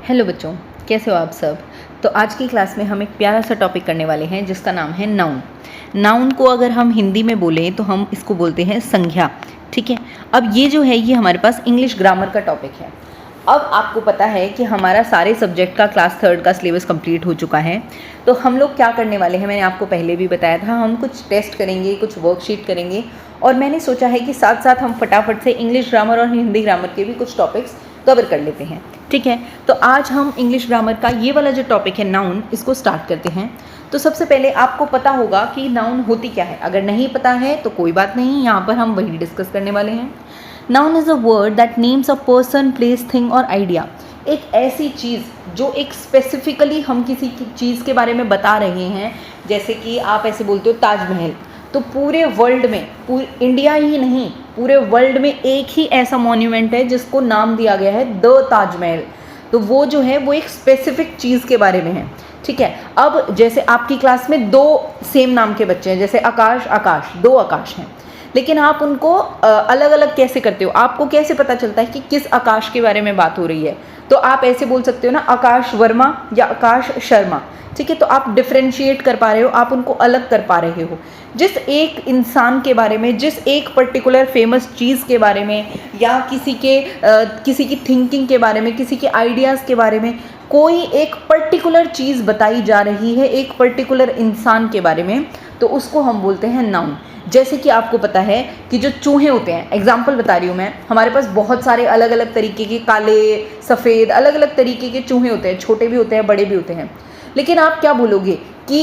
Hello बच्चों, कैसे हो आप सब। तो आज की क्लास में हम एक प्यारा सा टॉपिक करने वाले हैं जिसका नाम है नाउन। नाउन को अगर हम हिंदी में बोलें तो हम इसको बोलते हैं संज्ञा। ठीक है, अब ये जो है ये हमारे पास इंग्लिश ग्रामर का टॉपिक है। अब आपको पता है कि हमारा सारे सब्जेक्ट का क्लास 3 का सिलेबस कंप्लीट हो चुका है। तो हम लोग क्या करने वाले हैं, मैंने आपको पहले भी बताया था, हम कुछ टेस्ट करेंगे, कुछ वर्कशीट करेंगे, और मैंने सोचा है कि साथ साथ हम फटाफट से इंग्लिश ग्रामर और हिंदी ग्रामर के भी कुछ टॉपिक्स कवर कर लेते हैं। ठीक है, तो आज हम इंग्लिश ग्रामर का ये वाला जो टॉपिक है नाउन, इसको स्टार्ट करते हैं। तो सबसे पहले आपको पता होगा कि नाउन होती क्या है। अगर नहीं पता है तो कोई बात नहीं, यहाँ पर हम वही डिस्कस करने वाले हैं। Noun is a word that names a person, place, thing और आइडिया। एक ऐसी चीज़ जो एक स्पेसिफिकली हम किसी की चीज़ के बारे में बता रहे हैं। जैसे कि आप ऐसे बोलते हो ताजमहल, तो पूरे वर्ल्ड में, पूरे इंडिया ही नहीं पूरे वर्ल्ड में एक ही ऐसा मॉन्यूमेंट है जिसको नाम दिया गया है द ताजमहल। तो वो जो है वो एक स्पेसिफिक चीज़ के बारे में है। ठीक है, अब जैसे आपकी क्लास में 2 सेम नाम के बच्चे हैं, जैसे आकाश, आकाश, 2 आकाश हैं, लेकिन आप उनको अलग अलग कैसे करते हो। आपको कैसे पता चलता है कि किस आकाश के बारे में बात हो रही है। तो आप ऐसे बोल सकते हो ना, आकाश वर्मा या आकाश शर्मा। ठीक है, तो आप डिफ्रेंशिएट कर पा रहे हो, आप उनको अलग कर पा रहे हो। जिस एक इंसान के बारे में, जिस एक पर्टिकुलर फेमस चीज़ के बारे में, या किसी की थिंकिंग के बारे में, किसी के आइडियाज़ के बारे में कोई एक पर्टिकुलर चीज़ बताई जा रही है, एक पर्टिकुलर इंसान के बारे में, तो उसको हम बोलते हैं नाउन। जैसे कि आपको पता है कि जो चूहे होते हैं, एग्जाम्पल बता रही हूँ मैं, हमारे पास बहुत सारे अलग अलग तरीके के, काले, सफ़ेद, अलग अलग तरीके के चूहे होते हैं, छोटे भी होते हैं, बड़े भी होते हैं। लेकिन आप क्या बोलोगे कि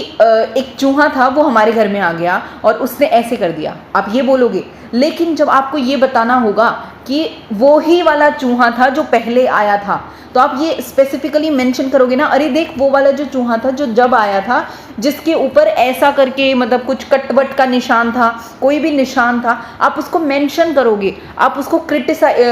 एक चूहा था, वो हमारे घर में आ गया और उसने ऐसे कर दिया, आप ये बोलोगे। लेकिन जब आपको ये बताना होगा कि वो ही वाला चूहा था जो पहले आया था, तो आप ये स्पेसिफिकली मेंशन करोगे ना, अरे देख वो वाला जो चूहा था जो जब आया था, जिसके ऊपर ऐसा करके, मतलब कुछ कटवट का निशान था, कोई भी निशान था, आप उसको मेंशन करोगे, आप उसको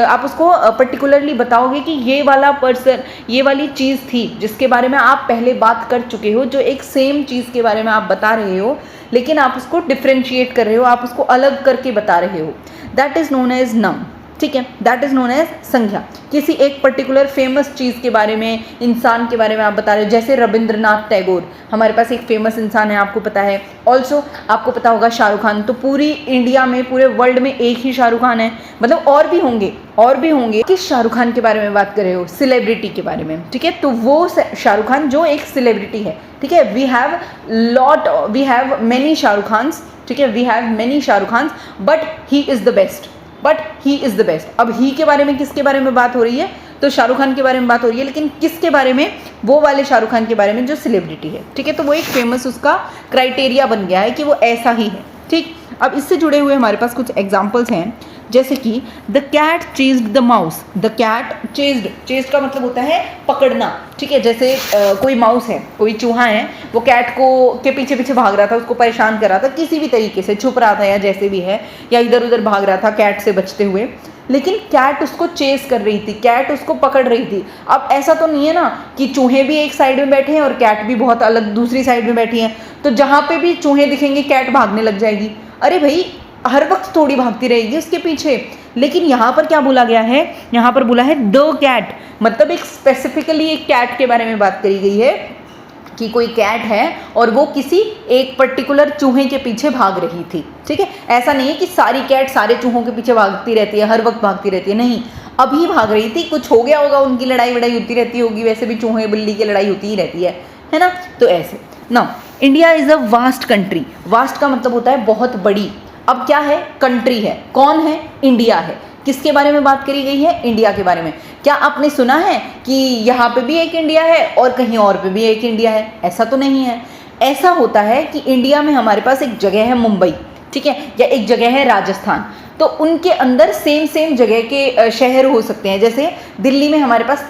आप उसको पर्टिकुलरली बताओगे कि ये वाला पर्सन, ये वाली चीज़ थी जिसके बारे में आप पहले बात कर चुके हो, जो एक सेम चीज़ के बारे में आप बता रहे हो, लेकिन आप उसको डिफ्रेंशिएट कर रहे हो, आप उसको अलग करके बता रहे हो। That is known as noun. ठीक है, दैट इज़ नोन एज संज्ञा। किसी एक पर्टिकुलर फेमस चीज़ के बारे में, इंसान के बारे में आप बता रहे हो। जैसे रविंद्रनाथ टैगोर, हमारे पास एक फेमस इंसान है, आपको पता है। ऑल्सो आपको पता होगा शाहरुख खान, तो पूरी इंडिया में, पूरे वर्ल्ड में एक ही शाहरुख खान है, मतलब और भी होंगे। किस शाहरुख खान के बारे में बात कर रहे हो? सेलिब्रिटी के बारे में। ठीक है, तो वो शाहरुख खान जो एक सेलिब्रिटी है। ठीक है, we have many Shahrukh Khans. ठीक है, we have many Shahrukh Khans, but he is the best. अब ही के बारे में, किसके बारे में बात हो रही है? तो शाहरुख खान के बारे में बात हो रही है, लेकिन किसके बारे में? वो वाले शाहरुख खान के बारे में जो सेलिब्रिटी है। ठीक है, तो वो एक फेमस, उसका क्राइटेरिया बन गया है कि वो ऐसा ही है। ठीक, अब इससे जुड़े हुए हमारे पास कुछ एग्जाम्पल्स हैं, जैसे कि the cat chased the mouse. The cat chased का मतलब होता है पकड़ना। ठीक है, जैसे कोई माउस है, कोई चूहा है, वो कैट के पीछे पीछे भाग रहा था, उसको परेशान कर रहा था, किसी भी तरीके से छुप रहा था या जैसे भी है, या इधर उधर भाग रहा था कैट से बचते हुए, लेकिन कैट उसको चेस कर रही थी, कैट उसको पकड़ रही थी। अब ऐसा तो नहीं है ना कि चूहे भी एक साइड में बैठे हैं और कैट भी बहुत अलग दूसरी साइड में बैठी है, तो जहाँ पे भी चूहे दिखेंगे कैट भागने लग जाएगी। अरे भाई, हर वक्त थोड़ी भागती रहेगी उसके पीछे। लेकिन यहाँ पर क्या बोला गया है? यहाँ पर बोला है द कैट, मतलब एक स्पेसिफिकली एक कैट के बारे में बात करी गई है कि कोई कैट है और वो किसी एक पर्टिकुलर चूहे के पीछे भाग रही थी। ठीक है, ऐसा नहीं है कि सारी कैट सारे चूहों के पीछे भागती रहती है, हर वक्त भागती रहती है, नहीं, अभी भाग रही थी, कुछ हो गया होगा, उनकी लड़ाई वड़ाई होती रहती होगी, वैसे भी चूहे बिल्ली की लड़ाई होती ही रहती है ना। तो ऐसे ना, India is a vast country. Vast का मतलब होता है बहुत बड़ी। अब क्या है? कंट्री है। कौन है? इंडिया है। किसके बारे में बात करी गई है? इंडिया के बारे में। क्या आपने सुना है कि यहाँ पे भी एक इंडिया है और कहीं और पे भी एक इंडिया है? ऐसा तो नहीं है। ऐसा होता है कि इंडिया में हमारे पास एक जगह है मुंबई, ठीक है, या एक जगह है राजस्थान, तो उनके अंदर सेम जगह के शहर हो सकते हैं। जैसे दिल्ली में हमारे पास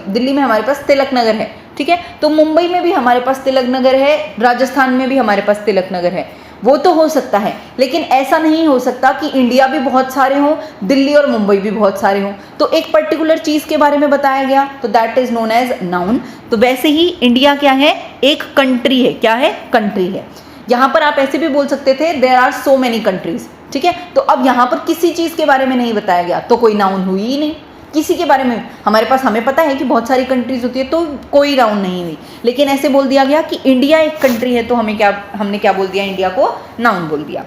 दिल्ली में हमारे पास तिलक नगर है। ठीक है, तो मुंबई में भी हमारे पास तिलक नगर है, राजस्थान में भी हमारे पास तिलक नगर है। वो तो हो सकता है, लेकिन ऐसा नहीं हो सकता कि इंडिया भी बहुत सारे हों, दिल्ली और मुंबई भी बहुत सारे हों। तो एक पर्टिकुलर चीज़ के बारे में बताया गया, तो that is known as noun. तो वैसे ही इंडिया क्या है? एक कंट्री है। क्या है? कंट्री है। यहाँ पर आप ऐसे भी बोल सकते थे, there are so many countries. ठीक है, तो अब यहाँ पर किसी चीज़ के बारे में नहीं बताया गया, तो कोई नाउन हुई ही नहीं। किसी के बारे में हमारे पास, हमें पता है कि बहुत सारी कंट्रीज होती है तो कोई राउंड नहीं हुई, लेकिन ऐसे बोल दिया गया कि इंडिया एक कंट्री है तो हमने क्या बोल दिया, इंडिया को नाउन बोल दिया।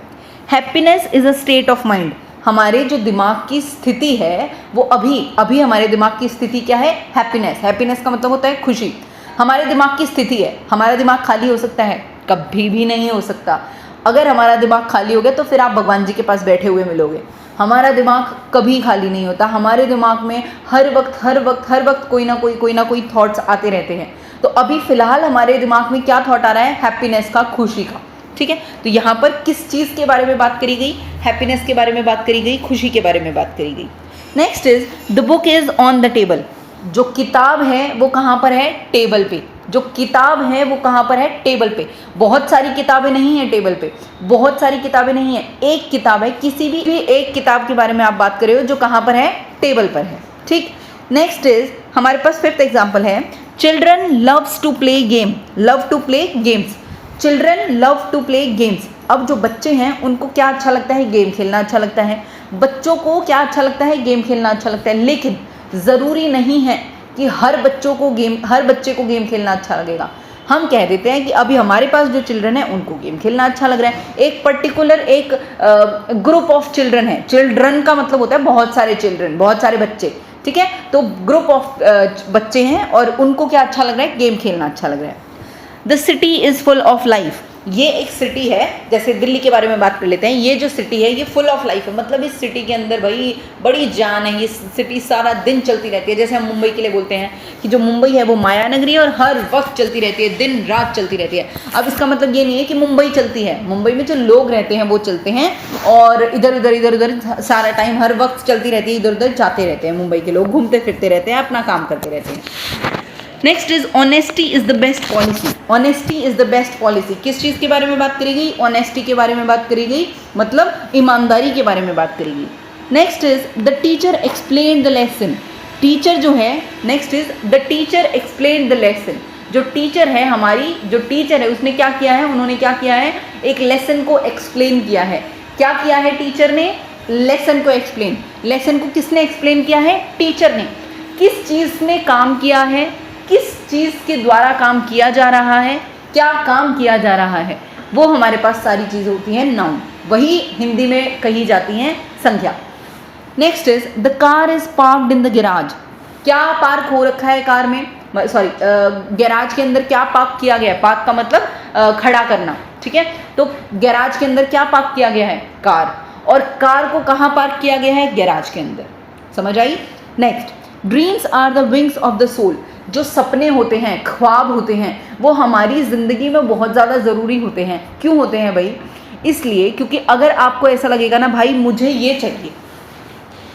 Happiness is a state of mind, हमारे जो दिमाग की स्थिति है वो अभी हमारे दिमाग की स्थिति क्या है, हैप्पीनेस। हैप्पीनेस का मतलब होता है खुशी। हमारे दिमाग की स्थिति है, हमारा दिमाग खाली हो सकता है, कभी भी नहीं हो सकता। अगर हमारा दिमाग खाली हो गया तो फिर आप भगवान जी के पास बैठे हुए मिलोगे। हमारा दिमाग कभी खाली नहीं होता, हमारे दिमाग में हर वक्त कोई ना कोई थॉट्स आते रहते हैं। तो अभी फ़िलहाल हमारे दिमाग में क्या थॉट आ रहा है, हैप्पीनेस का, खुशी का। ठीक है, तो यहाँ पर किस चीज़ के बारे में बात करी गई, हैप्पीनेस के बारे में बात करी गई, खुशी के बारे में बात करी गई। Next is the book is on the table, जो किताब है वो कहाँ पर है, टेबल पे। जो किताब है वो कहाँ पर है, टेबल पे। बहुत सारी किताबें नहीं हैं टेबल पे, बहुत सारी किताबें नहीं हैं, एक किताब है। किसी भी एक किताब के बारे में आप बात कर रहे हो जो कहाँ पर है, टेबल पर है। ठीक, नेक्स्ट इज हमारे पास फिफ्थ एग्जाम्पल है, children loves to play game, love to play games. Children love to play games. अब जो बच्चे हैं उनको क्या अच्छा लगता है, गेम खेलना अच्छा लगता है। बच्चों को क्या अच्छा लगता है, गेम खेलना अच्छा लगता है। लेकिन ज़रूरी नहीं है कि हर बच्चे को गेम खेलना अच्छा लगेगा। हम कह देते हैं कि अभी हमारे पास जो चिल्ड्रन है उनको गेम खेलना अच्छा लग रहा है। एक पर्टिकुलर एक ग्रुप ऑफ चिल्ड्रन है, चिल्ड्रन का मतलब होता है बहुत सारे चिल्ड्रन, बहुत सारे बच्चे। ठीक है, तो ग्रुप ऑफ बच्चे हैं और उनको क्या अच्छा लग रहा है, गेम खेलना अच्छा लग रहा है। The city is full of life, ये एक सिटी है, जैसे दिल्ली के बारे में बात कर लेते हैं। ये जो सिटी है ये फुल ऑफ लाइफ है, मतलब इस सिटी के अंदर भाई बड़ी जान है। ये सिटी सारा दिन चलती रहती है। जैसे हम मुंबई के लिए बोलते हैं कि जो मुंबई है वो माया नगरी है और हर वक्त चलती रहती है, दिन रात चलती रहती है। अब इसका मतलब ये नहीं है कि मुंबई चलती है, मुंबई में जो लोग रहते हैं वो चलते हैं और इधर उधर सारा टाइम हर वक्त चलती रहती है, इधर उधर जाते रहते हैं। मुंबई के लोग घूमते फिरते रहते हैं, अपना काम करते रहते हैं। Next is honesty is the best policy, honesty is the best policy. किस चीज़ के बारे में बात करी गई, ऑनेस्टी के बारे में बात करी गई, मतलब ईमानदारी के बारे में बात करी गई। Next is the teacher explain the lesson, teacher जो है, next is the teacher explain the lesson. जो टीचर है, हमारी जो टीचर है उसने क्या किया है, उन्होंने क्या किया है, एक लेसन को एक्सप्लेन किया है। क्या किया है टीचर ने, लेसन को एक्सप्लेन। लेसन को किसने एक्सप्लेन किया है, टीचर ने। किस चीज़ ने काम किया है, किस चीज़ के द्वारा काम किया जा रहा है, क्या काम किया जा रहा है, वो हमारे पास सारी चीज़ें होती हैं नाउन, वही हिंदी में कही जाती हैं संज्ञा। Next is the car is parked in the garage, क्या पार्क हो रखा है कार में, सॉरी गैराज के अंदर क्या पार्क किया गया है। पार्क का मतलब खड़ा करना। ठीक है, तो गैराज के अंदर क्या पार्क किया गया है, कार, और कार को कहाँ पार्क किया गया है, गैराज के अंदर। समझ आई। Next, dreams are the wings of the soul, जो सपने होते हैं, ख्वाब होते हैं, वो हमारी ज़िंदगी में बहुत ज़्यादा ज़रूरी होते हैं। क्यों होते हैं भाई, इसलिए क्योंकि अगर आपको ऐसा लगेगा ना भाई मुझे ये चाहिए,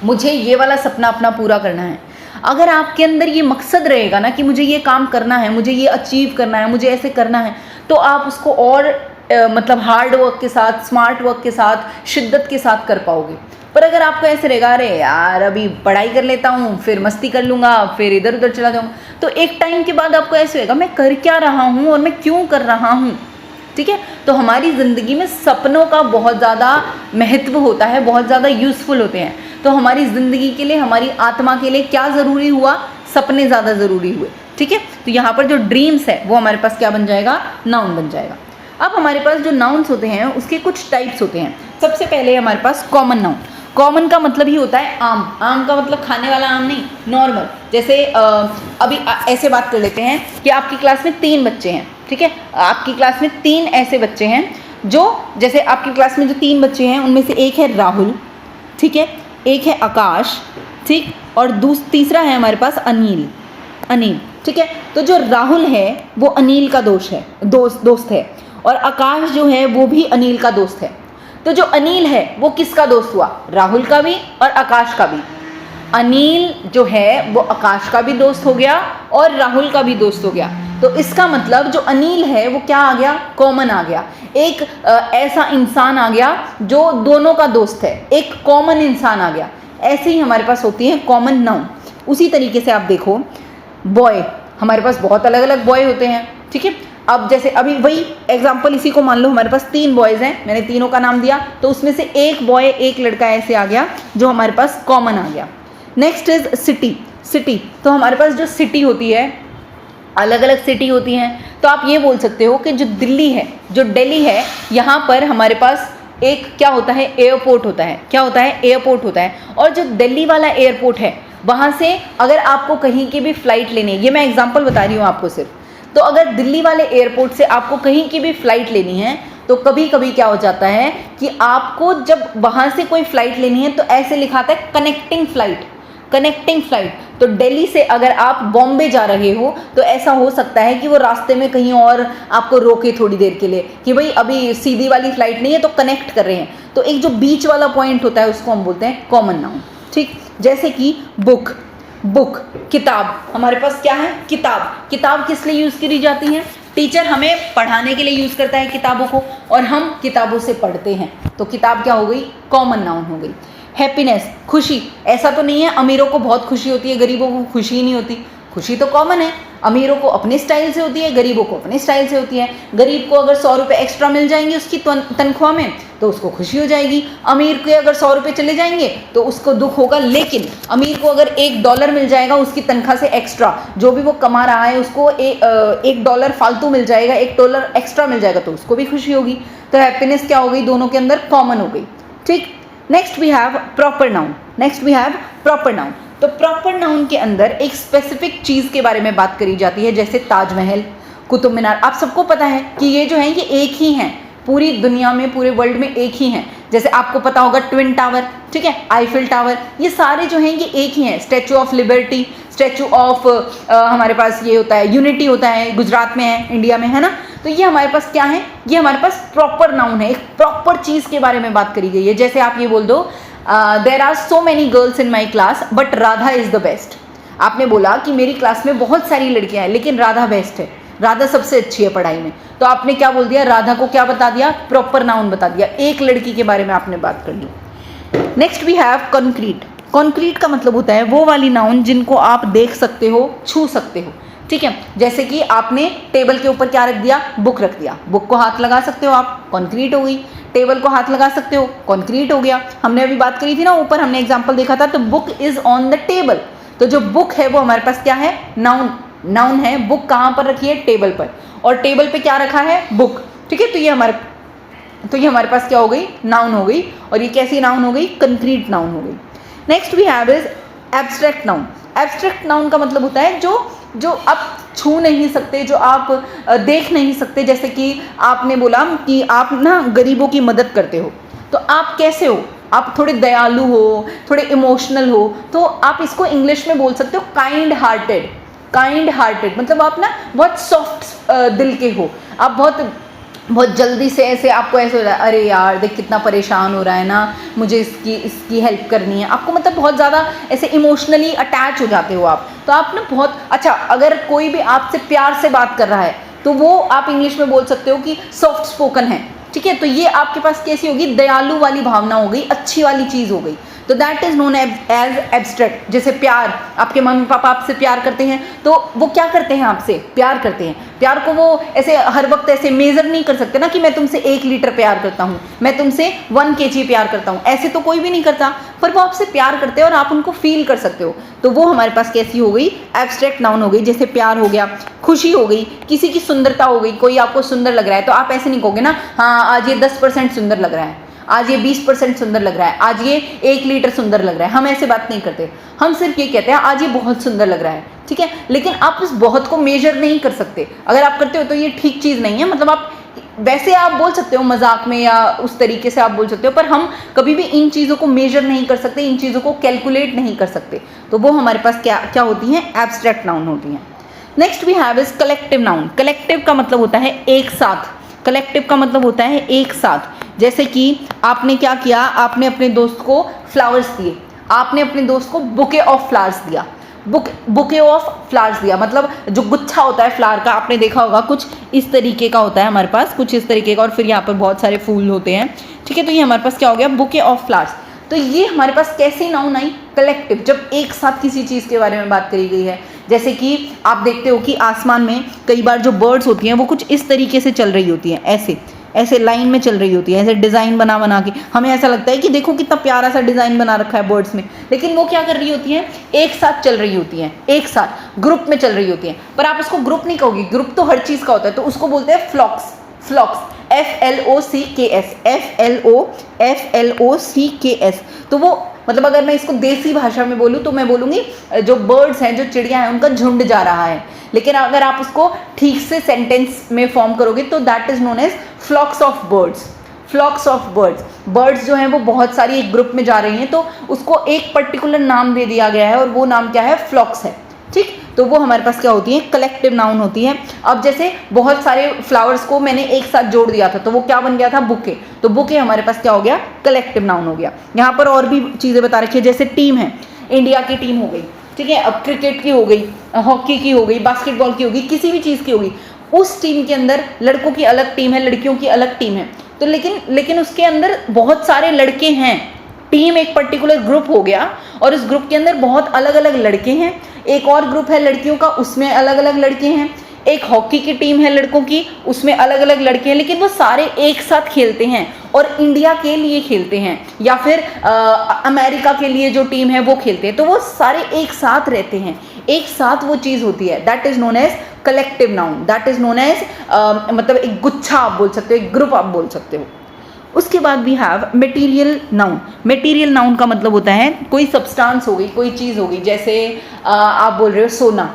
मुझे ये वाला सपना अपना पूरा करना है, अगर आपके अंदर ये मकसद रहेगा ना कि मुझे ये काम करना है, मुझे ये अचीव करना है, मुझे ऐसे करना है, तो आप उसको और मतलब हार्ड वर्क के साथ, स्मार्ट वर्क के साथ, शिद्दत के साथ कर पाओगे। पर अगर आपको ऐसे रहेगा अरे यार अभी पढ़ाई कर लेता हूँ, फिर मस्ती कर लूँगा, फिर इधर उधर चला जाऊँगा, तो एक टाइम के बाद आपको ऐसे होगा मैं कर क्या रहा हूँ और मैं क्यों कर रहा हूँ। ठीक है, तो हमारी ज़िंदगी में सपनों का बहुत ज़्यादा महत्व होता है, बहुत ज़्यादा यूज़फुल होते हैं। तो हमारी ज़िंदगी के लिए, हमारी आत्मा के लिए क्या ज़रूरी हुआ, सपने ज़्यादा ज़रूरी हुए। ठीक है, तो यहाँ पर जो ड्रीम्स है वो हमारे पास क्या बन जाएगा, नाउन बन जाएगा। अब हमारे पास जो नाउन्स होते हैं उसके कुछ टाइप्स होते हैं। सबसे पहले हमारे पास कॉमन नाउन। कॉमन का मतलब ही होता है आम। आम का मतलब खाने वाला आम नहीं, नॉर्मल। जैसे अभी ऐसे बात कर लेते हैं कि आपकी क्लास में 3 बच्चे हैं। ठीक है, आपकी क्लास में 3 ऐसे बच्चे हैं जो, जैसे आपकी क्लास में जो 3 बच्चे हैं उनमें से एक है राहुल, ठीक है, एक है आकाश, ठीक, और तीसरा है हमारे पास अनिल। ठीक है, तो जो राहुल है वो अनिल का दोस्त है, और आकाश जो है वो भी अनिल का दोस्त है। तो जो अनिल है वो किसका दोस्त हुआ, राहुल का भी और आकाश का भी। अनिल जो है वो आकाश का भी दोस्त हो गया और राहुल का भी दोस्त हो गया। तो इसका मतलब जो अनिल है वो क्या आ गया, कॉमन आ गया। एक ऐसा इंसान आ गया जो दोनों का दोस्त है, एक कॉमन इंसान आ गया। ऐसे ही हमारे पास होती है कॉमन नाउन। उसी तरीके से आप देखो, बॉय, हमारे पास बहुत अलग अलग बॉय होते हैं। ठीक है, अब जैसे अभी वही एग्जाम्पल, इसी को मान लो हमारे पास 3 बॉयज़ हैं, मैंने तीनों का नाम दिया, तो उसमें से एक बॉय, एक लड़का ऐसे आ गया जो हमारे पास कॉमन आ गया। Next is city. सिटी, तो हमारे पास जो सिटी होती है, अलग अलग सिटी होती हैं, तो आप ये बोल सकते हो कि जो दिल्ली है, जो दिल्ली है, यहाँ पर हमारे पास एक क्या होता है, एयरपोर्ट होता है। क्या होता है, एयरपोर्ट होता है। और जो दिल्ली वाला एयरपोर्ट है, वहाँ से अगर आपको कहीं की भी फ़्लाइट लेनी है, ये मैं एग्जांपल बता रही हूँ आपको सिर्फ, तो अगर दिल्ली वाले एयरपोर्ट से आपको कहीं की भी फ़्लाइट लेनी है, तो कभी कभी क्या हो जाता है कि आपको जब वहाँ से कोई फ़्लाइट लेनी है तो ऐसे लिखाता है कनेक्टिंग फ़्लाइट, कनेक्टिंग फ़्लाइट। तो दिल्ली से अगर आप बॉम्बे जा रहे हो तो ऐसा हो सकता है कि वो रास्ते में कहीं और आपको रोके थोड़ी देर के लिए कि भाई अभी सीधी वाली फ़्लाइट नहीं है, तो कनेक्ट कर रहे हैं। तो एक जो बीच वाला पॉइंट होता है उसको हम बोलते हैं कॉमन नाउन। ठीक, जैसे कि बुक, बुक किताब, हमारे पास क्या है, किताब। किताब किस लिए यूज़ करी जाती है, टीचर हमें पढ़ाने के लिए यूज़ करता है किताबों को, और हम किताबों से पढ़ते हैं, तो किताब क्या हो गई, कॉमन नाउन हो गई। हैप्पीनेस, खुशी, ऐसा तो नहीं है अमीरों को बहुत खुशी होती है, गरीबों को खुशी ही नहीं होती, खुशी तो कॉमन है, अमीरों को अपने स्टाइल से होती है, गरीबों को अपने स्टाइल से होती है। गरीब को अगर 100 रुपये एक्स्ट्रा मिल जाएंगे उसकी तनख्वाह में तो उसको खुशी हो जाएगी, अमीर के अगर 100 रुपये चले जाएंगे तो उसको दुख होगा। लेकिन अमीर को अगर $1 मिल जाएगा उसकी तनख्वाह से एक्स्ट्रा, जो भी वो कमा रहा है उसको $1 फालतू मिल जाएगा, $1 एक्स्ट्रा मिल जाएगा, तो उसको भी खुशी होगी। तो हैप्पीनेस क्या हो गई, दोनों के अंदर कॉमन हो गई। ठीक, next we have proper noun. Next we have proper noun. तो प्रॉपर नाउन के अंदर एक स्पेसिफिक चीज़ के बारे में बात करी जाती है, जैसे ताजमहल, कुतुब मीनार। आप सबको पता है कि ये जो है ये एक ही हैं, पूरी दुनिया में, पूरे वर्ल्ड में एक ही हैं। जैसे आपको पता होगा ट्विन टावर, ठीक है, आईफिल टावर, ये सारे जो हैं ये एक ही हैं। Statue of liberty, statue of हमारे पास ये होता है, यूनिटी होता है, गुजरात में है, इंडिया में है ना। तो ये हमारे पास क्या है, ये हमारे पास प्रॉपर नाउन है, एक प्रॉपर चीज़ के बारे में बात करी गई है। जैसे आप ये बोल दो, there are so many girls in my class but Radha is the best. आपने बोला कि मेरी क्लास में बहुत सारी लड़कियां हैं लेकिन राधा बेस्ट है, राधा सबसे अच्छी है पढ़ाई में, तो आपने क्या बोल दिया, राधा को क्या बता दिया, प्रॉपर नाउन बता दिया, एक लड़की के बारे में आपने बात कर ली। Next we have concrete. Concrete का मतलब होता है वो वाली नाउन जिनको आप देख सकते हो, छू सकते हो, ठीक है। जैसे कि आपने टेबल के ऊपर क्या रख दिया, बुक रख दिया, बुक को हाथ लगा सकते हो आप, कॉन्क्रीट हो गई। टेबल को हाथ लगा सकते हो, कॉन्क्रीट हो गया। हमने अभी बात करी थी ना, ऊपर हमने एग्जाम्पल देखा था, तो book is on the table, तो जो बुक है वो हमारे पास क्या है, नाउन, नाउन है। बुक कहाँ पर रखी है, टेबल पर, और टेबल पे क्या रखा है, बुक, ठीक है। तो ये हमारे पास क्या हो गई, नाउन हो गई, और ये कैसी नाउन हो गई, कंक्रीट नाउन हो गई। Next we have is abstract noun. Abstract noun का मतलब होता है जो आप छू नहीं सकते, जो आप देख नहीं सकते। जैसे कि आपने बोला कि आप ना गरीबों की मदद करते हो, तो आप कैसे हो, आप थोड़े दयालु हो, थोड़े इमोशनल हो, तो आप इसको इंग्लिश में बोल सकते हो काइंड हार्टेड। काइंड हार्टेड मतलब आप ना बहुत सॉफ्ट दिल के हो, आप बहुत जल्दी से ऐसे, आपको ऐसे हो रहा है, अरे यार देख कितना परेशान हो रहा है ना, मुझे इसकी हेल्प करनी है, आपको मतलब बहुत ज़्यादा ऐसे इमोशनली अटैच हो जाते हो आप। तो आप ना बहुत अच्छा, अगर कोई भी आपसे प्यार से बात कर रहा है तो वो आप इंग्लिश में बोल सकते हो कि सॉफ्ट स्पोकन है, ठीक है। तो ये आपके पास कैसी होगी, दयालु वाली भावना हो गई, अच्छी वाली चीज़ हो गई, तो that is known as abstract. जैसे प्यार, आपके मम्मी पापा आपसे प्यार करते हैं तो वो क्या करते हैं, आपसे प्यार करते हैं। प्यार को वो ऐसे हर वक्त ऐसे मेज़र नहीं कर सकते ना कि मैं तुमसे 1 लीटर प्यार करता हूँ, मैं तुमसे 1 kg प्यार करता हूँ, ऐसे तो कोई भी नहीं करता, पर वो आपसे प्यार करते हैं और आप उनको फील कर सकते हो। तो वो हमारे पास कैसी हो गई, एब्स्ट्रैक्ट नाउन हो गई। जैसे प्यार हो गया, खुशी हो गई, किसी की सुंदरता हो गई, कोई आपको सुंदर लग रहा है तो आप ऐसे नहीं कहोगे ना, हाँ आज ये 10% सुंदर लग रहा है, आज ये 20% सुंदर लग रहा है, आज ये 1 लीटर सुंदर लग रहा है। हम ऐसे बात नहीं करते, हम सिर्फ ये कहते हैं आज ये बहुत सुंदर लग रहा है, ठीक है। लेकिन आप उस बहुत को मेजर नहीं कर सकते, अगर आप करते हो तो ये ठीक चीज़ नहीं है। मतलब आप वैसे आप बोल सकते हो मजाक में या उस तरीके से आप बोल सकते हो, पर हम कभी भी इन चीज़ों को मेजर नहीं कर सकते, इन चीज़ों को कैलकुलेट नहीं कर सकते, तो वो हमारे पास क्या होती हैं, एब्स्ट्रैक्ट नाउन होती हैं। Next we have is collective noun. Collective का मतलब होता है एक साथ, कलेक्टिव का मतलब होता है एक साथ। जैसे कि आपने क्या किया, आपने अपने दोस्त को फ्लावर्स दिए, आपने अपने दोस्त को बुके ऑफ फ्लावर्स दिया, बुके ऑफ फ्लावर्स दिया, मतलब जो गुच्छा होता है फ्लावर का, आपने देखा होगा कुछ इस तरीके का होता है हमारे पास, कुछ इस तरीके का, और फिर यहाँ पर बहुत सारे फूल होते हैं, ठीक है। तो ये हमारे पास क्या हो गया, बुके ऑफ फ्लावर्स। तो ये हमारे पास कैसे नाउन आई, कलेक्टिव, जब एक साथ किसी चीज़ के बारे में बात करी गई है। जैसे कि आप देखते हो कि आसमान में कई बार जो बर्ड्स होती हैं वो कुछ इस तरीके से चल रही होती हैं, ऐसे ऐसे लाइन में चल रही होती है, ऐसे डिज़ाइन बना बना के, हमें ऐसा लगता है कि देखो कितना प्यारा सा डिज़ाइन बना रखा है बर्ड्स में, लेकिन वो क्या कर रही होती हैं, एक साथ चल रही होती हैं, एक साथ ग्रुप में चल रही होती हैं। पर आप उसको ग्रुप नहीं कहोगे, ग्रुप तो हर चीज़ का होता है, तो उसको बोलते हैं फ्लॉक्स। फ्लॉक्स FLOCKS, FLOCKS। तो वो मतलब अगर मैं इसको देसी भाषा में बोलूँ तो मैं बोलूँगी जो बर्ड्स हैं, जो चिड़िया हैं, उनका झुंड जा रहा है। लेकिन अगर आप उसको ठीक से सेंटेंस में फॉर्म करोगे तो that is known as flocks of birds. Flocks of birds, birds जो हैं वो बहुत सारी एक ग्रुप में जा रही हैं, तो उसको एक पर्टिकुलर नाम दे दिया गया है और वो नाम क्या है, फ्लॉक्स है। ठीक, तो वो हमारे पास क्या होती है, कलेक्टिव नाउन होती है। अब जैसे बहुत सारे फ्लावर्स को मैंने एक साथ जोड़ दिया था तो वो क्या बन गया था, बुके। तो बुके हमारे पास क्या हो गया, कलेक्टिव नाउन हो गया। यहाँ पर और भी चीज़ें बता रखी है, जैसे टीम है, इंडिया की टीम हो गई, ठीक है, अब क्रिकेट की हो गई, हॉकी की हो गई, बास्केटबॉल की होगी, किसी भी चीज़ की होगी, उस टीम के अंदर लड़कों की अलग टीम है, लड़कियों की अलग टीम है। तो लेकिन उसके अंदर बहुत सारे लड़के हैं, टीम एक पर्टिकुलर ग्रुप हो गया और उस ग्रुप के अंदर बहुत अलग अलग लड़के हैं। एक और ग्रुप है लड़कियों का, उसमें अलग अलग लड़के हैं। एक हॉकी की टीम है लड़कों की, उसमें अलग अलग लड़के हैं, लेकिन वो सारे एक साथ खेलते हैं और इंडिया के लिए खेलते हैं, या फिर अमेरिका के लिए जो टीम है वो खेलते हैं। तो वो सारे एक साथ रहते हैं, एक साथ वो चीज़ होती है, that is known as collective noun. That is known as मतलब एक गुच्छा आप बोल सकते हो, एक ग्रुप आप बोल सकते हो। उसके बाद we have material noun. Material noun का मतलब होता है कोई सब्सटेंस हो गई, कोई चीज़ हो गई, जैसे आप बोल रहे हो सोना,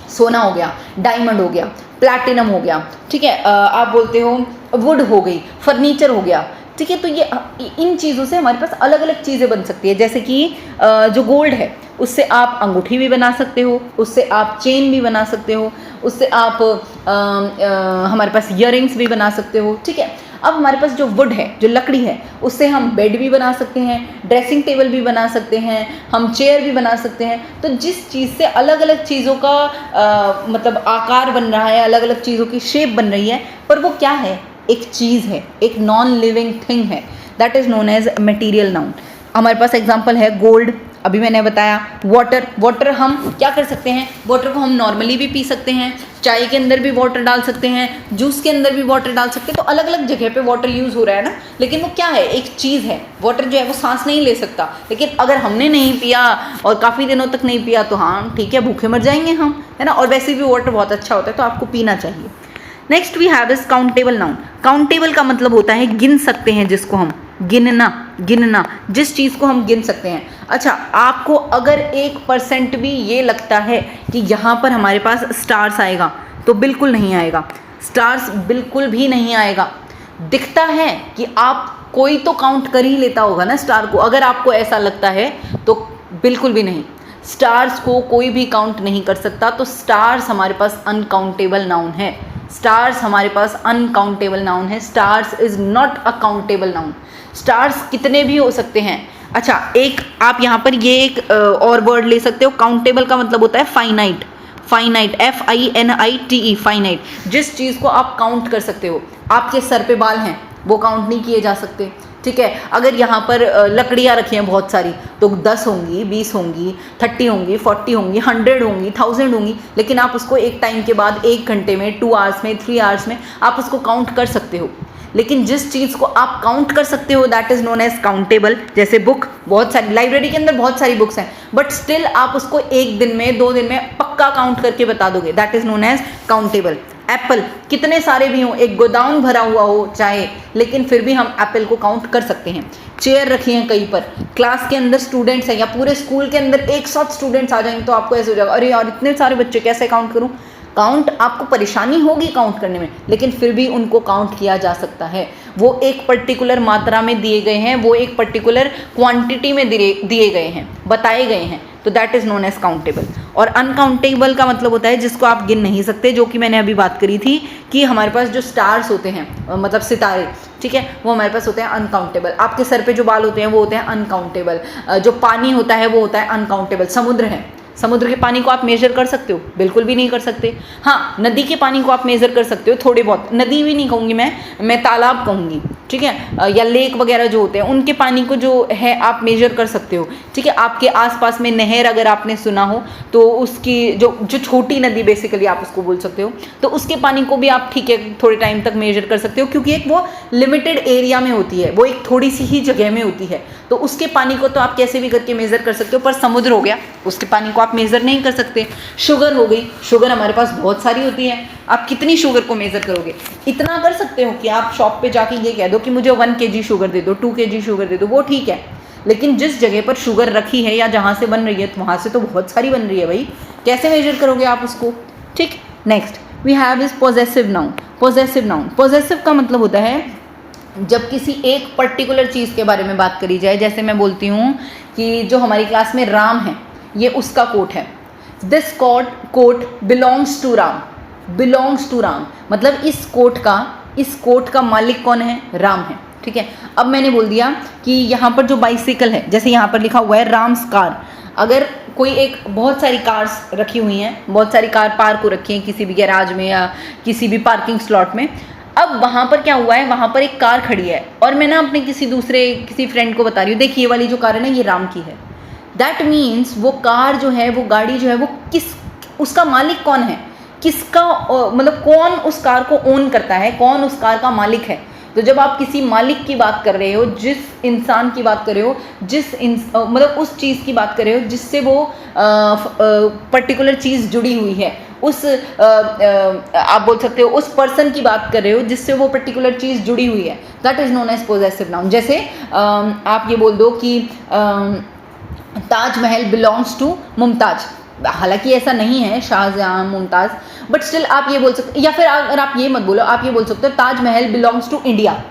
सोना हो गया, डायमंड हो गया, प्लैटिनम हो गया, ठीक है, आप बोलते हो वुड हो गई, फर्नीचर हो गया, ठीक है। तो ये इन चीज़ों से हमारे पास अलग अलग चीज़ें बन सकती है। जैसे कि जो गोल्ड है उससे आप अंगूठी भी बना सकते हो, उससे आप चेन भी बना सकते हो, उससे आप हमारे पास ईयरिंग्स भी बना सकते हो, ठीक है। अब हमारे पास जो वुड है, जो लकड़ी है, उससे हम बेड भी बना सकते हैं, ड्रेसिंग टेबल भी बना सकते हैं, हम चेयर भी बना सकते हैं। तो जिस चीज़ से अलग अलग चीज़ों का मतलब आकार बन रहा है, अलग अलग चीज़ों की शेप बन रही है, पर वो क्या है, एक चीज़ है, एक नॉन लिविंग थिंग है, that is known as material noun. हमारे पास एग्जांपल है गोल्ड, अभी मैंने बताया। वाटर, वाटर हम क्या कर सकते हैं, वाटर को हम नॉर्मली भी पी सकते हैं, चाय के अंदर भी वाटर डाल सकते हैं, जूस के अंदर भी वाटर डाल सकते हैं। तो अलग अलग जगह पे वाटर यूज़ हो रहा है ना, लेकिन वो क्या है, एक चीज़ है। वाटर जो है वो सांस नहीं ले सकता, लेकिन अगर हमने नहीं पिया और काफ़ी दिनों तक नहीं पिया तो हाँ ठीक है, भूखे मर जाएंगे हम, है ना। और वैसे भी वाटर बहुत अच्छा होता है, तो आपको पीना चाहिए। Next we have is countable noun. Countable का मतलब होता है गिन सकते हैं, जिसको हम गिनना, गिनना, जिस चीज़ को हम गिन सकते हैं। अच्छा, आपको अगर 1% भी ये लगता है कि यहाँ पर हमारे पास स्टार्स आएगा, तो बिल्कुल नहीं आएगा, स्टार्स बिल्कुल भी नहीं आएगा। दिखता है कि आप कोई तो काउंट कर ही लेता होगा ना स्टार को, अगर आपको ऐसा लगता है तो बिल्कुल भी नहीं, स्टार्स को कोई भी काउंट नहीं कर सकता। तो स्टार्स हमारे पास अनकाउंटेबल नाउन है, स्टार्स हमारे पास अनकाउंटेबल नाउन है। Stars is not a countable noun. Stars कितने भी हो सकते हैं। अच्छा, एक आप यहाँ पर ये एक और वर्ड ले सकते हो, काउंटेबल का मतलब होता है फाइनाइट। फाइनाइट, FINITE, फाइनाइट, जिस चीज़ को आप काउंट कर सकते हो। आपके सर पे बाल हैं, वो काउंट नहीं किए जा सकते, ठीक है। अगर यहाँ पर लकड़ियाँ रखी हैं बहुत सारी, तो 10 होंगी, 20 होंगी, 30 होंगी, 40 होंगी, 100 होंगी, 1000 होंगी, लेकिन आप उसको एक टाइम के बाद, 1 घंटे में, 2 आवर्स में, 3 आवर्स में आप उसको काउंट कर सकते हो। लेकिन जिस चीज़ को आप काउंट कर सकते हो that is known as countable. जैसे बुक, बहुत सारी लाइब्रेरी के अंदर बहुत सारी बुक्स हैं, बट स्टिल आप उसको 1 दिन में, 2 दिन में पक्का काउंट करके बता दोगे, that is known as countable. Apple कितने सारे भी हों, एक गोदाउन भरा हुआ हो चाहे, लेकिन फिर भी हम एप्पल को काउंट कर सकते हैं। चेयर रखी हैं कहीं पर, क्लास के अंदर स्टूडेंट्स हैं या पूरे स्कूल के अंदर एक साथ स्टूडेंट्स आ जाएंगे, तो आपको ऐसे हो जाएगा, अरे यार इतने सारे बच्चे कैसे काउंट करूं। काउंट आपको परेशानी होगी काउंट करने में, लेकिन फिर भी उनको काउंट किया जा सकता है। वो एक पर्टिकुलर मात्रा में दिए गए हैं, वो एक पर्टिकुलर क्वांटिटी में दिए गए हैं, बताए गए हैं, तो that is known as countable. और अनकाउंटेबल का मतलब होता है जिसको आप गिन नहीं सकते, जो कि मैंने अभी बात करी थी कि हमारे पास जो स्टार्स होते हैं, मतलब सितारे, ठीक है, वो हमारे पास होते हैं अनकाउंटेबल। आपके सर पे जो बाल होते हैं वो होते हैं अनकाउंटेबल। जो पानी होता है वो होता है अनकाउंटेबल। समुद्र है, समुद्र के पानी को आप मेजर कर सकते हो, बिल्कुल भी नहीं कर सकते। हाँ, नदी के पानी को आप मेजर कर सकते हो थोड़े बहुत, नदी भी नहीं कहूँगी मैं तालाब कहूँगी, ठीक है, या लेक वगैरह जो होते हैं उनके पानी को जो है आप मेजर कर सकते हो। ठीक है, आपके आसपास में नहर अगर आपने सुना हो तो उसकी जो छोटी नदी बेसिकली आप उसको बोल सकते हो, तो उसके पानी को भी आप ठीक है थोड़े टाइम तक मेजर कर सकते हो, क्योंकि एक वो लिमिटेड एरिया में होती है, वो एक थोड़ी सी ही जगह में होती है, तो उसके पानी को तो आप कैसे भी करके मेजर कर सकते हो। पर समुद्र हो गया, उसके पानी को आप मेजर नहीं कर सकते। शुगर हो गई, शुगर हमारे पास बहुत सारी होती है, आप कितनी शुगर को मेजर करोगे? इतना कर सकते हो कि आप शॉप पे जाके ये कह दो कि मुझे 1 kg शुगर दे दो, 2 kg शुगर दे दो, वो ठीक है। लेकिन जिस जगह पर शुगर रखी है या जहाँ से बन रही है, तो वहाँ से तो बहुत सारी बन रही है भाई, कैसे मेजर करोगे आप उसको? ठीक, next we have is possessive noun. Possessive noun, possessive का मतलब होता है जब किसी एक पर्टिकुलर चीज़ के बारे में बात करी जाए। जैसे मैं बोलती हूँ कि जो हमारी क्लास में राम है, ये उसका कोट है, this coat belongs to Ram. Belongs to Ram मतलब इस कोट का मालिक कौन है? राम है। ठीक है, अब मैंने बोल दिया कि यहाँ पर जो बाइसिकल है, जैसे यहाँ पर लिखा हुआ है राम्स कार, अगर कोई एक बहुत सारी कार्स रखी हुई हैं, बहुत सारी कार पार्क हो रखी हैं किसी भी गैराज में या किसी भी पार्किंग स्लॉट में, अब वहाँ पर क्या हुआ है, वहाँ पर एक कार खड़ी है और मैं ना अपने किसी फ्रेंड को बता रही हूँ, देखिए ये वाली जो कार है ना, ये राम की है। दैट मीन्स वो कार जो है, वो गाड़ी जो है, वो उसका मालिक कौन है, किसका मतलब कौन उस कार को ओन करता है, कौन उस कार का मालिक है। तो जब आप किसी मालिक की बात कर रहे हो, जिस इंसान की बात कर रहे हो, मतलब उस चीज़ की बात कर रहे हो जिससे वो पर्टिकुलर चीज़ जुड़ी हुई है, आप बोल सकते हो उस पर्सन की बात कर रहे हो जिससे वो पर्टिकुलर चीज़ जुड़ी हुई है, that is known as possessive noun. जैसे आप ये बोल दो कि ताजमहल बिलोंग्स टू मुमताज़, हालांकि ऐसा नहीं है, शाहजहां, मुमताज़, बट स्टिल आप ये बोल सकते, या फिर अगर आप ये मत बोलो, आप ये बोल सकते हो ताजमहल बिलोंग्स टू इंडिया।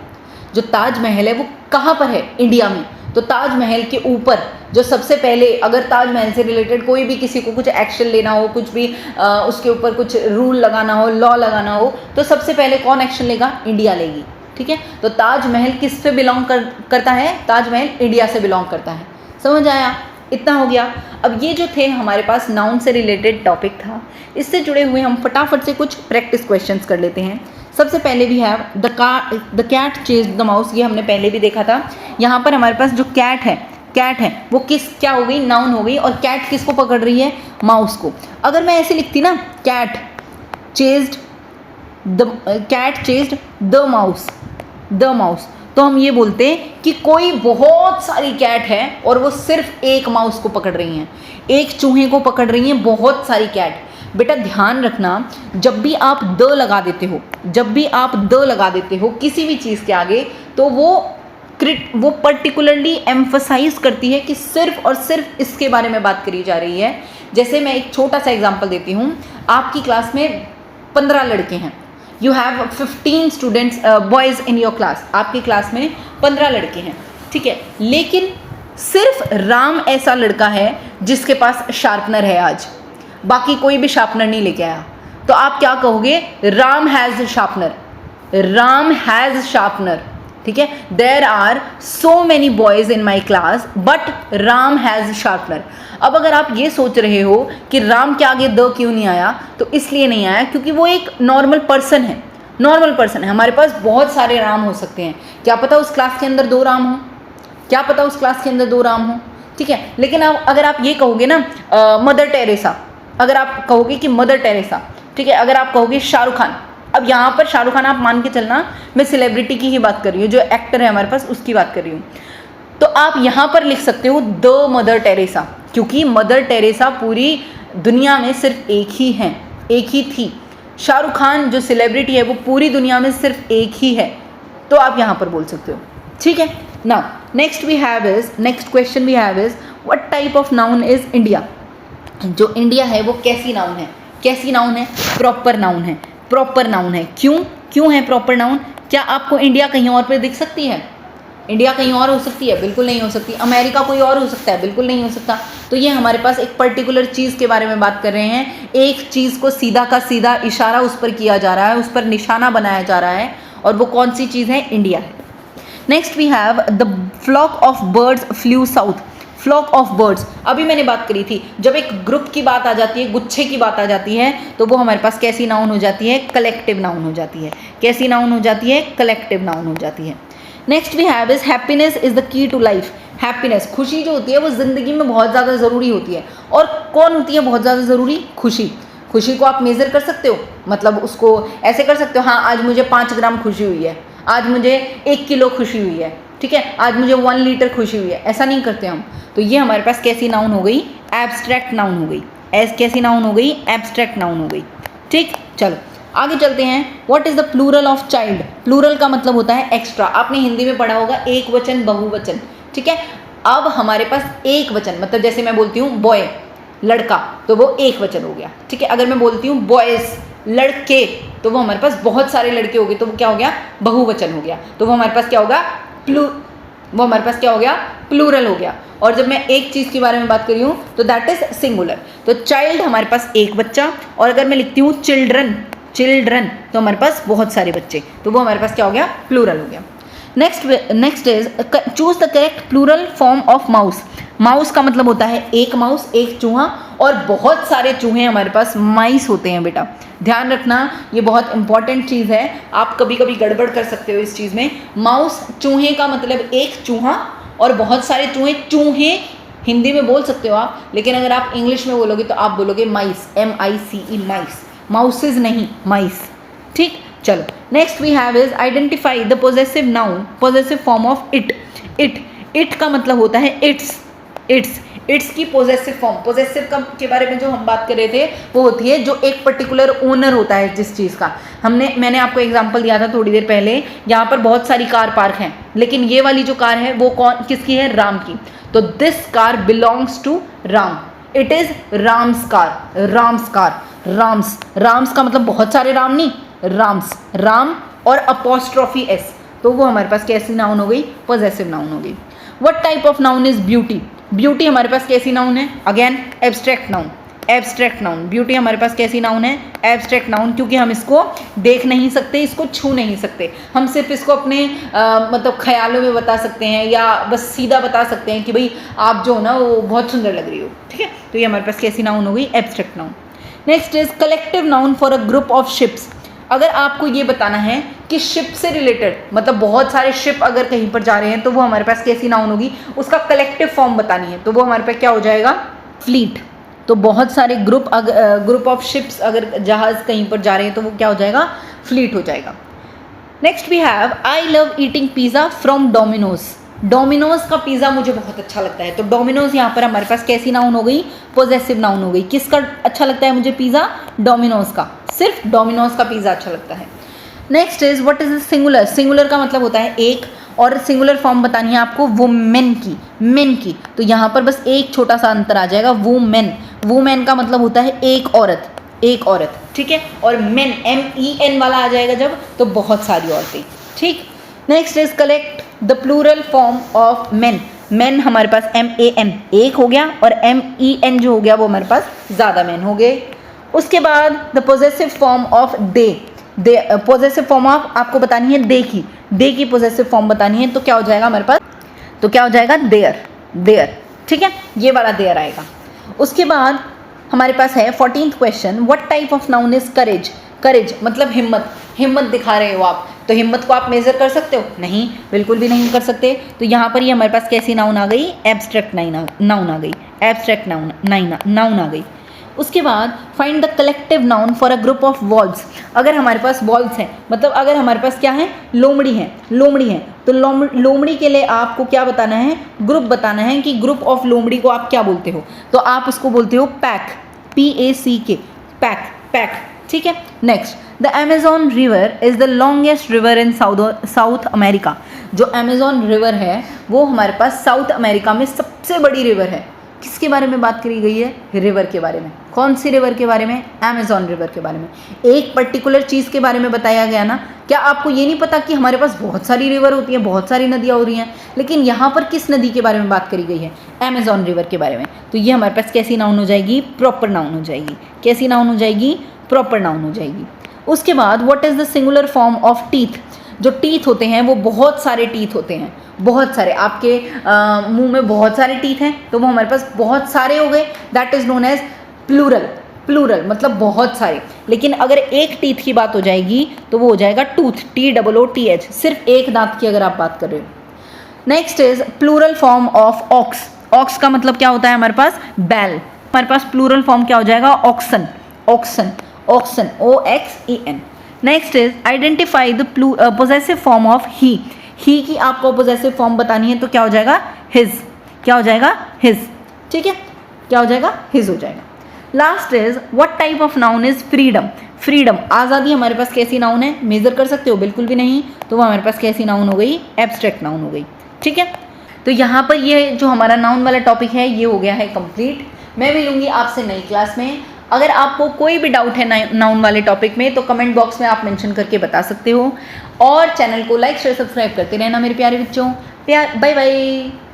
जो ताजमहल है वो कहाँ पर है? इंडिया में। तो ताजमहल के ऊपर जो सबसे पहले, अगर ताजमहल से रिलेटेड कोई भी किसी को कुछ एक्शन लेना हो, कुछ भी उसके ऊपर कुछ रूल लगाना हो, लॉ लगाना हो, तो सबसे पहले कौन एक्शन लेगा? इंडिया लेगी। ठीक है, तो ताजमहल किस से बिलोंग करता है? ताजमहल इंडिया से बिलोंग करता है। समझ आया? इतना हो गया। अब ये जो थे हमारे पास नाउन से रिलेटेड टॉपिक था, इससे जुड़े हुए हम फटाफट से कुछ प्रैक्टिस क्वेश्चंस कर लेते हैं। सबसे पहले भी है the cat chased the mouse, ये हमने पहले भी देखा था। यहाँ पर हमारे पास जो कैट है वो क्या हो गई? नाउन हो गई। और कैट किसको पकड़ रही है? माउस को। अगर मैं ऐसे लिखती ना, कैट चेज्ड द माउस, तो हम ये बोलते हैं कि कोई बहुत सारी कैट है और वो सिर्फ एक माउस को पकड़ रही हैं, एक चूहे को पकड़ रही हैं, बहुत सारी कैट। बेटा ध्यान रखना, जब भी आप द लगा देते हो किसी भी चीज़ के आगे, तो वो पर्टिकुलरली एम्फसाइज करती है कि सिर्फ और सिर्फ इसके बारे में बात करी जा रही है। जैसे मैं एक छोटा सा एग्जांपल देती हूँ। आपकी क्लास में 15 लड़के हैं, you have 15 students boys in your class, आपकी क्लास में 15 लड़के हैं, ठीक है, लेकिन सिर्फ राम ऐसा लड़का है जिसके पास शार्पनर है आज, बाकी कोई भी शार्पनर नहीं लेके आया। तो आप क्या कहोगे? राम हैज़ शार्पनर, ठीक है। There are so many boys in my class but Ram has sharpener. अब अगर आप ये सोच रहे हो कि राम के आगे द क्यों नहीं आया, तो इसलिए नहीं आया क्योंकि वो एक नॉर्मल पर्सन है। हमारे पास बहुत सारे राम हो सकते हैं, क्या पता उस क्लास के अंदर 2 राम हो, ठीक है। लेकिन अगर आप ये कहोगे ना मदर टेरेसा, अगर आप कहोगे कि मदर टेरेसा, ठीक है, अगर आप कहोगे शाहरुख खान, अब यहाँ पर शाहरुख खान आप मान के चलना, मैं सेलिब्रिटी की ही बात कर रही हूँ, जो एक्टर है हमारे पास उसकी बात कर रही हूँ, तो आप यहाँ पर लिख सकते हो द मदर टेरेसा, क्योंकि मदर टेरेसा पूरी दुनिया में सिर्फ एक ही थी। शाहरुख खान जो सेलिब्रिटी है वो पूरी दुनिया में सिर्फ एक ही है, तो आप यहाँ पर बोल सकते हो, ठीक है। Now next question we have is what type of noun is India. जो इंडिया है वो कैसी नाउन है? प्रॉपर नाउन है। क्यों है प्रॉपर नाउन? क्या आपको इंडिया कहीं और पे दिख सकती है? इंडिया कहीं और हो सकती है? बिल्कुल नहीं हो सकती। अमेरिका कोई और हो सकता है? बिल्कुल नहीं हो सकता। तो ये हमारे पास एक पर्टिकुलर चीज़ के बारे में बात कर रहे हैं, एक चीज़ को सीधा का सीधा इशारा उस पर किया जा रहा है, उस पर निशाना बनाया जा रहा है, और वो कौन सी चीज़ है? इंडिया है। Next we have the flock of birds flew south. Flock of birds, अभी मैंने बात करी थी, जब एक ग्रुप की बात आ जाती है, गुच्छे की बात आ जाती है, तो वो हमारे पास कैसी नाउन हो जाती है? कलेक्टिव नाउन हो जाती है। कैसी नाउन हो जाती है? कलेक्टिव नाउन हो जाती है। Next we have is happiness is the key to life. Happiness, खुशी जो होती है वो ज़िंदगी में बहुत ज़्यादा ज़रूरी होती है। और कौन होती है बहुत ज़्यादा ज़रूरी? खुशी। खुशी को आप मेज़र कर सकते हो, मतलब उसको ऐसे कर सकते हो, हाँ आज मुझे 5 ग्राम खुशी हुई है, आज मुझे 1 किलो खुशी हुई है, ठीक है, आज मुझे 1 लीटर खुशी हुई है, ऐसा नहीं करते हम। तो ये हमारे पास कैसी नाउन हो गई? एब्स्ट्रैक्ट नाउन हो गई। कैसी नाउन हो गई? एब्स्ट्रैक्ट नाउन हो गई। ठीक, चलो आगे चलते हैं। What is the plural of child? Plural का मतलब होता है एक्स्ट्रा। आपने हिंदी में पढ़ा होगा एक वचन बहुवचन, ठीक है। अब हमारे पास एक वचन, मतलब जैसे मैं बोलती हूँ बॉय लड़का, तो वो एक वचन हो गया, ठीक है। अगर मैं बोलती हूँ बॉयज लड़के, तो वो हमारे पास बहुत सारे लड़के हो गए, तो वो क्या हो गया? बहुवचन हो गया। तो वो हमारे पास क्या होगा? प्लूरल हो गया। और जब मैं एक चीज़ के बारे में बात कर रही हूँ तो दैट इज सिंगुलर। तो चाइल्ड हमारे पास एक बच्चा, और अगर मैं लिखती हूँ चिल्ड्रन तो हमारे पास बहुत सारे बच्चे, तो वो हमारे पास क्या हो गया? प्लूरल हो गया। Next is choose the correct plural form of mouse. Mouse का मतलब होता है एक माउस, एक चूहा, और बहुत सारे चूहे हमारे पास माइस होते हैं बेटा। ध्यान रखना, ये बहुत इंपॉर्टेंट चीज़ है, आप कभी कभी गड़बड़ कर सकते हो इस चीज़ में। माउस, चूहे का मतलब एक चूहा, और बहुत सारे चूहे। चूहे हिंदी में बोल सकते हो आप, लेकिन अगर आप इंग्लिश में बोलोगे तो आप बोलोगे माइस, MICE, माइस, माउसेज नहीं, माइस। ठीक, चलो next we have is identify the possessive noun, possessive form of it का मतलब होता है इट्स की पोजेसिव फॉर्म। पोजेसिव के बारे में जो हम बात कर रहे थे वो होती है जो एक पर्टिकुलर ओनर होता है जिस चीज़ का। मैंने आपको एग्जांपल दिया था थोड़ी देर पहले, यहाँ पर बहुत सारी कार पार्क हैं, लेकिन ये वाली जो कार है वो किसकी है? राम की। तो this car belongs to Ram, it is Ram's car. Ram's का मतलब बहुत सारे राम नहीं, राम और अपॉस्ट्रोफी S, तो वो हमारे पास कैसी नाउन हो गई? पॉजेसिव नाउन हो गई। What type of noun is beauty? Beauty हमारे पास कैसी नाउन है? Again abstract noun. ब्यूटी हमारे पास कैसी नाउन है? एब्स्ट्रैक्ट नाउन, क्योंकि हम इसको देख नहीं सकते, इसको छू नहीं सकते, हम सिर्फ इसको अपने मतलब ख्यालों में बता सकते हैं, या बस सीधा बता सकते हैं कि भाई आप जो हो ना वो बहुत सुंदर लग रही हो, ठीक है। तो ये हमारे पास कैसी नाउन हो गई? Abstract noun. Next is collective noun for a group of ships. अगर आपको ये बताना है कि शिप से रिलेटेड, मतलब बहुत सारे शिप अगर कहीं पर जा रहे हैं, तो वो हमारे पास कैसी नाउन होगी? उसका कलेक्टिव फॉर्म बतानी है, तो वो हमारे पास क्या हो जाएगा? फ्लीट। तो बहुत सारे ग्रुप ऑफ शिप्स अगर जहाज कहीं पर जा रहे हैं तो वो क्या हो जाएगा? फ्लीट हो जाएगा। Next we have I love eating pizza from Domino's का पिज़्ज़ा मुझे बहुत अच्छा लगता है। तो डोमिनोज यहाँ पर हमारे पास कैसी नाउन हो गई? पॉजेसिव नाउन हो गई। किसका अच्छा लगता है मुझे पिज़्ज़ा? डोमिनोज का, सिर्फ डोमिनोज का पिज़्ज़ा अच्छा लगता है। Next is what is singular? Singular का मतलब होता है एक, और सिंगुलर फॉर्म बतानी है आपको वुमेन की। तो यहाँ पर बस एक छोटा सा अंतर आ जाएगा, वुमेन का मतलब होता है एक औरत, ठीक है। और मेन, MEN वाला आ जाएगा जब, तो बहुत सारी औरतें, ठीक। Next is collect the plural form of men हमारे पास MAN एक हो गया, और MEN जो हो गया वो हमारे पास ज़्यादा मैन हो गए। उसके बाद the possessive form of they possessive form of आपको बतानी है दे की पॉजेसिव फॉर्म बतानी है, तो क्या हो जाएगा हमारे पास? तो क्या हो जाएगा? देयर, ठीक है, ये वाला देयर आएगा। उसके बाद हमारे पास है 14th question, what type of noun is करेज मतलब हिम्मत दिखा रहे हो आप, तो हिम्मत को आप मेजर कर सकते हो? नहीं, बिल्कुल भी नहीं कर सकते। तो यहाँ पर ये हमारे पास कैसी नाउन आ गई? एब्स्ट्रैक्ट नाउन आ गई, एब्स्ट्रैक्ट नाउन आ गई। उसके बाद find the collective noun for a group of walls. अगर हमारे पास वॉल्स हैं, मतलब अगर हमारे पास क्या है? लोमड़ी है, तो लोमड़ी के लिए आपको क्या बताना है? ग्रुप बताना है कि ग्रुप ऑफ लोमड़ी को आप क्या बोलते हो? तो आप उसको बोलते हो पैक, PACK, पैक, ठीक है। Next, the Amazon river is the longest river in south America. जो अमेजोन रिवर है वो हमारे पास साउथ अमेरिका में सबसे बड़ी रिवर है। किसके बारे में बात करी गई है? रिवर के बारे में। कौन सी रिवर के बारे में? अमेजोन रिवर के बारे में। एक पर्टिकुलर चीज़ के बारे में बताया गया ना। क्या आपको ये नहीं पता कि हमारे पास बहुत सारी रिवर होती हैं, बहुत सारी नदियाँ हो रही हैं, लेकिन यहाँ पर किस नदी के बारे में बात करी गई है? अमेजोन रिवर के बारे में। तो ये हमारे पास कैसी नाउन हो जाएगी? प्रॉपर नाउन हो जाएगी। कैसी नाउन हो जाएगी? प्रॉपर नाउन हो जाएगी। उसके बाद what is the singular form of teeth? जो टीथ होते हैं वो बहुत सारे टीथ होते हैं, बहुत सारे। आपके मुंह में बहुत सारे टीथ हैं, तो वो हमारे पास बहुत सारे हो गए, that is known as plural मतलब बहुत सारे। लेकिन अगर एक टीथ की बात हो जाएगी तो वो हो जाएगा टूथ, TOOTH, सिर्फ एक दांत की अगर आप बात कर रहे हो। Next is plural form of ox. Ox का मतलब क्या होता है हमारे पास? बैल। हमारे पास प्लूरल फॉर्म क्या हो जाएगा? Oxen, oxen, oxen, OXEN। Next is identify the possessive form of he की आपको पोजेसिव फॉर्म बतानी है तो क्या हो जाएगा? हिज। क्या हो जाएगा? हिज। ठीक है, क्या हो जाएगा? हिज हो जाएगा। Last is what type of noun is freedom. Freedom, आज़ादी हमारे पास कैसी नाउन है? मेजर कर सकते हो? बिल्कुल भी नहीं, तो वो हमारे पास कैसी नाउन हो गई? एब्स्ट्रैक्ट नाउन हो गई। ठीक है, तो यहाँ पर ये जो हमारा नाउन वाला टॉपिक है ये हो गया है कंप्लीट। मैं मिलूंगी आपसे नई क्लास में। अगर आपको कोई भी डाउट है नाउन वाले टॉपिक में तो कमेंट बॉक्स में आप मेंशन करके बता सकते हो, और चैनल को लाइक शेयर सब्सक्राइब करते रहना मेरे प्यारे बच्चों। Bye bye.